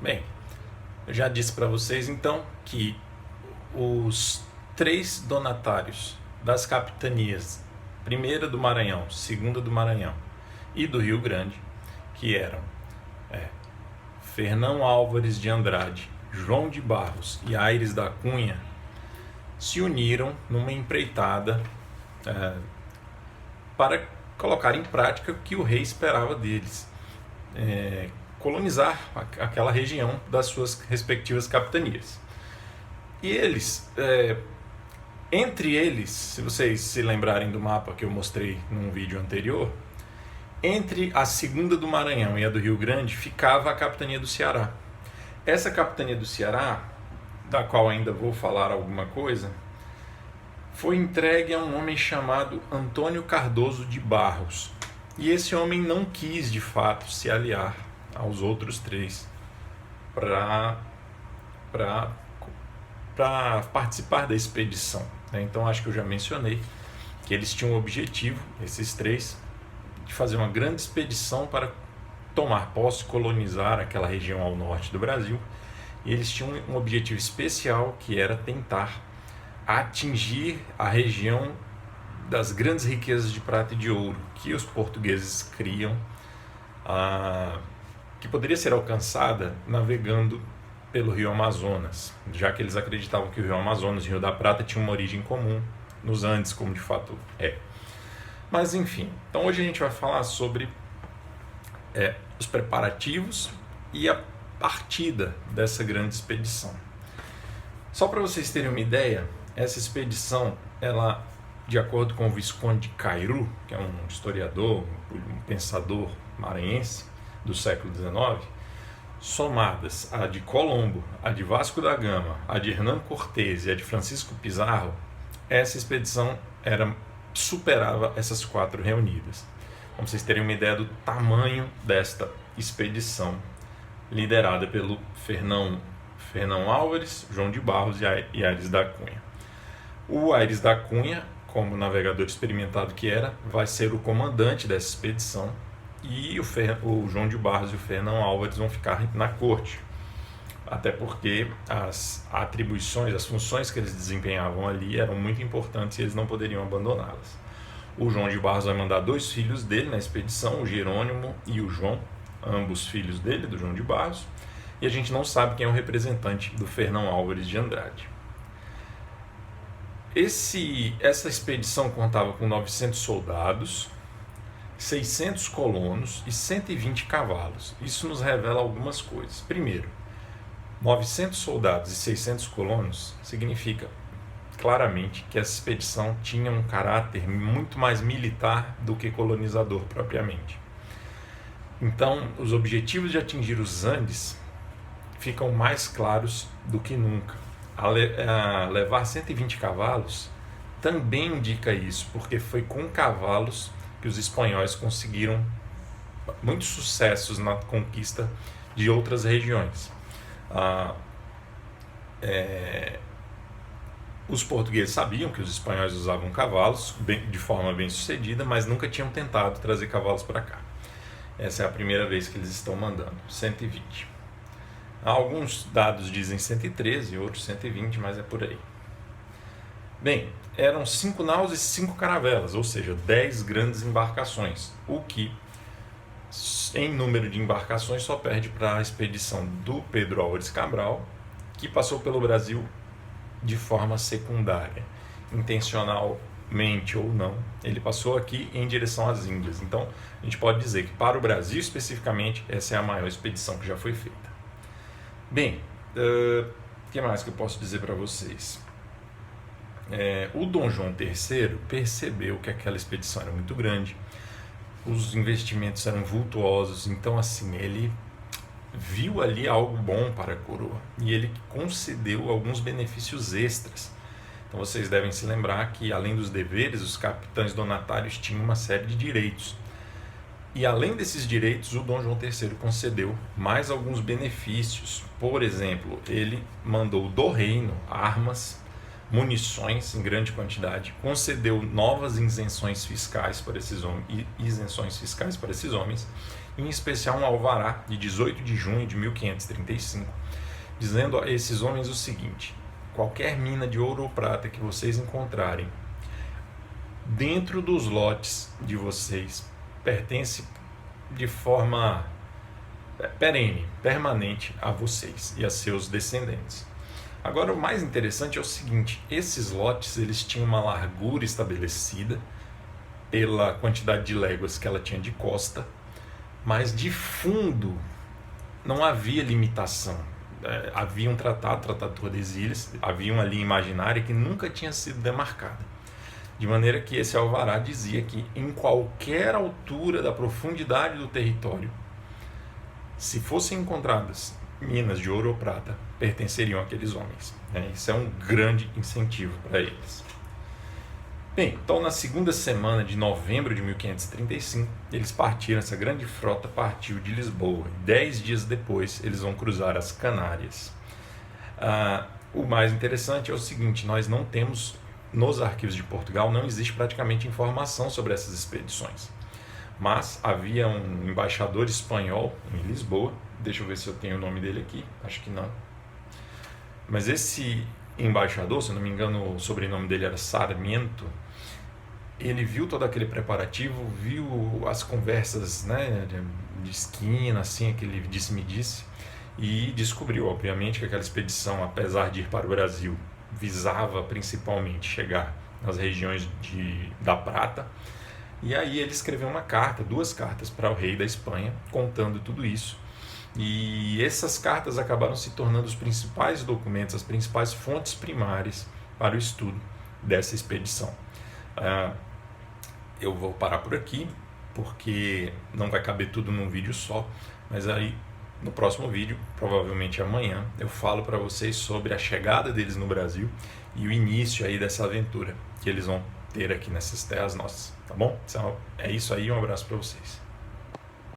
Bem, eu já disse para vocês então que os 3 donatários das capitanias, primeira do Maranhão, segunda do Maranhão e do Rio Grande, que eram Fernão Álvares de Andrade, João de Barros e Aires da Cunha, se uniram numa empreitada para colocar em prática o que o rei esperava deles, colonizar aquela região das suas respectivas capitanias. E eles, entre eles, se vocês se lembrarem do mapa que eu mostrei num vídeo anterior, entre a segunda do Maranhão e a do Rio Grande ficava a capitania do Ceará. Essa capitania do Ceará, da qual ainda vou falar alguma coisa, foi entregue a um homem chamado Antônio Cardoso de Barros. E esse homem não quis, de fato, se aliar aos outros 3 para participar da expedição. Então, acho que eu já mencionei que eles tinham o objetivo, esses 3, de fazer uma grande expedição para tomar posse, colonizar aquela região ao norte do Brasil. E eles tinham um objetivo especial, que era tentar atingir a região das grandes riquezas de prata e de ouro que os portugueses criam, que poderia ser alcançada navegando pelo Rio Amazonas, já que eles acreditavam que o Rio Amazonas e o Rio da Prata tinham uma origem comum nos Andes, como de fato é. Mas enfim, então hoje a gente vai falar sobre os preparativos e a partida dessa grande expedição. Só para vocês terem uma ideia, essa expedição, ela, de acordo com o Visconde de Cairu, que é um historiador, um pensador maranhense do século XIX, somadas a de Colombo, a de Vasco da Gama, a de Hernán Cortés e a de Francisco Pizarro, essa expedição superava essas 4 reunidas. Para vocês terem uma ideia do tamanho desta expedição, liderada pelo Fernão Álvares, João de Barros e Aires da Cunha. O Aires da Cunha, como navegador experimentado que era, vai ser o comandante dessa expedição, e o João de Barros e o Fernão Álvares vão ficar na corte, até porque as atribuições, as funções que eles desempenhavam ali eram muito importantes e eles não poderiam abandoná-las. O João de Barros vai mandar 2 filhos dele na expedição, o Jerônimo e o João, ambos filhos dele, do João de Barros, e a gente não sabe quem é o representante do Fernão Álvares de Andrade. Essa expedição contava com 900 soldados, 600 colonos e 120 cavalos. Isso nos revela algumas coisas. Primeiro, 900 soldados e 600 colonos significa claramente que essa expedição tinha um caráter muito mais militar do que colonizador propriamente. Então, os objetivos de atingir os Andes ficam mais claros do que nunca. Levar 120 cavalos também indica isso, porque foi com cavalos que os espanhóis conseguiram muitos sucessos na conquista de outras regiões. Os portugueses sabiam que os espanhóis usavam cavalos de forma bem sucedida, mas nunca tinham tentado trazer cavalos para cá. Essa é a primeira vez que eles estão mandando, 120. Alguns dados dizem 113, outros 120, mas é por aí. Bem, eram 5 naus e 5 caravelas, ou seja, 10 grandes embarcações, o que, em número de embarcações, só perde para a expedição do Pedro Álvares Cabral, que passou pelo Brasil de forma secundária, intencionalmente ou não. Ele passou aqui em direção às Índias. Então, a gente pode dizer que, para o Brasil especificamente, essa é a maior expedição que já foi feita. Bem, o que mais que eu posso dizer para vocês? O Dom João III percebeu que aquela expedição era muito grande, os investimentos eram vultuosos, então assim, ele viu ali algo bom para a coroa e ele concedeu alguns benefícios extras. Então vocês devem se lembrar que, além dos deveres, os capitães donatários tinham uma série de direitos. E além desses direitos, o Dom João III concedeu mais alguns benefícios. Por exemplo, ele mandou do reino armas, munições em grande quantidade, concedeu novas isenções fiscais para esses homens, em especial um alvará de 18 de junho de 1535, dizendo a esses homens o seguinte: qualquer mina de ouro ou prata que vocês encontrarem dentro dos lotes de vocês pertence de forma perene, permanente a vocês e a seus descendentes. Agora, o mais interessante é o seguinte: esses lotes eles tinham uma largura estabelecida pela quantidade de léguas que ela tinha de costa, mas de fundo não havia limitação. Havia um tratado de Tordesilhas, havia uma linha imaginária que nunca tinha sido demarcada. De maneira que esse alvará dizia que em qualquer altura da profundidade do território, se fossem encontradas minas de ouro ou prata, pertenceriam àqueles homens. Isso é um grande incentivo para eles. Bem, então na segunda semana de novembro de 1535, eles partiram, essa grande frota partiu de Lisboa. 10 dias depois, eles vão cruzar as Canárias. O mais interessante é o seguinte: nós não temos, nos arquivos de Portugal, não existe praticamente informação sobre essas expedições. Mas havia um embaixador espanhol em Lisboa, deixa eu ver se eu tenho o nome dele aqui, acho que não. Mas esse embaixador, se eu não me engano, o sobrenome dele era Sarmiento. Ele viu todo aquele preparativo, viu as conversas, né, de esquina, assim, aquele disse-me-disse, e descobriu, obviamente, que aquela expedição, apesar de ir para o Brasil, visava principalmente chegar nas regiões da Prata. E aí ele escreveu uma carta, 2 cartas para o rei da Espanha, contando tudo isso. E essas cartas acabaram se tornando os principais documentos, as principais fontes primárias para o estudo dessa expedição. Eu vou parar por aqui, porque não vai caber tudo num vídeo só, mas aí no próximo vídeo, provavelmente amanhã, eu falo para vocês sobre a chegada deles no Brasil e o início aí dessa aventura que eles vão ter aqui nessas terras nossas, tá bom? Então, é isso aí, um abraço para vocês.